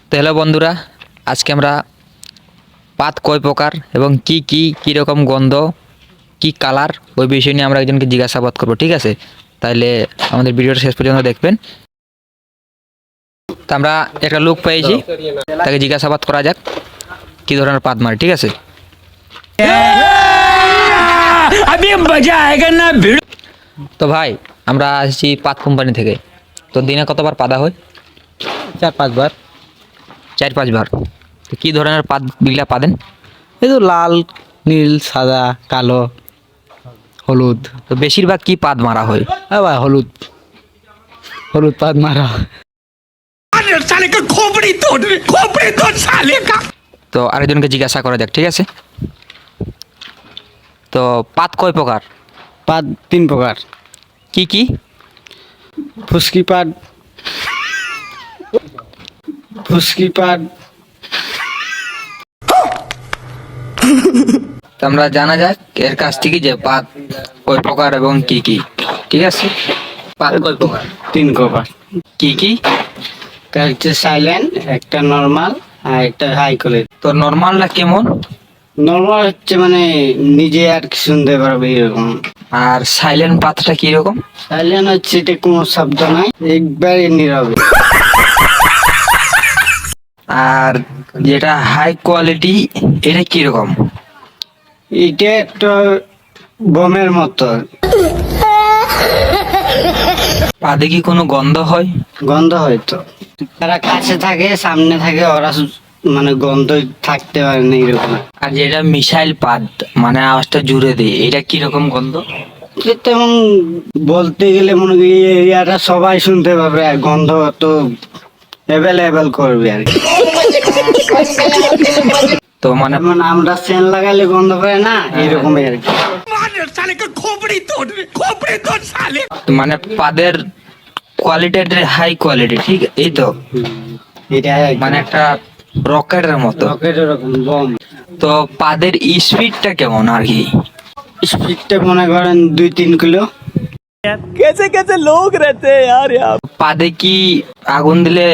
তো হ্যালো বন্ধুরা, আজকে আমরা পাত কয় প্রকার এবং কি রকম গন্ধ, কি কালার, ওই বিষয় নিয়ে আমরা একজনকে জিজ্ঞাসাবাদ করবো। ঠিক আছে, তাহলে আমাদের ভিডিওটা শেষ পর্যন্ত দেখবেন। তো আমরা একটা লোক পেয়েছি, তাকে জিজ্ঞাসাবাদ করা যাক কি ধরনের পাত মারে। ঠিক আছে, তো ভাই আমরা আসছি পাত কোম্পানি থেকে। তো দিনে কতবার পাদা হয়? 4-5 বার। 4-5 বার। তো কী ধরনের পাত বিঘলা পাদেন? এই তো লাল, নীল, সাদা, কালো, হলুদ। তো বেশিরভাগ কি পাত মারা হয়? ভাই হলুদ হলুদ পাত মারা। তো আরেকজনকে জিজ্ঞাসা করা যাক। ঠিক আছে, তো পাত কয় প্রকার? পাত 3 প্রকার। কি? ফুসকি পাত, তো আমরা জানা যাক এর কাছ থেকে যে পাত কয় প্রকার এবং কি। ঠিক আছে, পাত কয় প্রকার? 3 প্রকার। কি? একটা হচ্ছে সাইলেন্ট, একটা নরমাল আর একটা হাই কোয়ালিটি। তো নর্মালটা কেমন? নরমাল হচ্ছে মানে নিজে আর কি শুনতে পারবে এরকম। আর সাইলেন্ট পাতটা কি রকম? সাইলেন্ট হচ্ছে এটা কোনো শব্দ নাই, একবারে নীরবে। আর যেটা হাই কোয়ালিটি, এটা কি রকম? এটা একটা বোমের মতো। পাতে কি কোনো গন্ধ হয়? গন্ধ হয়তো যারা কাছে থাকে সামনে থাকে ওরা মানে গন্ধ থাকতে পারে না এরকম। আর যেটা মিসাইল পাত মানে আওয়াজটা জুড়ে দেয়, এটা কি রকম গন্ধ? তেমন বলতে গেলে মনে করি এই এরিয়াটা সবাই শুনতে পাবে আর গন্ধ তো অ্যাভেলেবেল করবে আর কি। তো মানে যেমন আমরা সেন লাগাইলে গন্ধ পায় না, এরকমই আর কি। মানে পাদের কোয়ালিটি হাই কোয়ালিটি, ঠিক এই তো? এটা মানে একটা রকেটের মতো। রকেটের রকম বম। তো পাদের স্পিডটা কেমন আর কি? স্পিডটা মনে করেন 2-3 কিলো। পাদে কি আগুন দিলে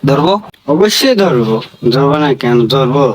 ধরবো? অবশ্যই ধরবো না কেন ধরবো।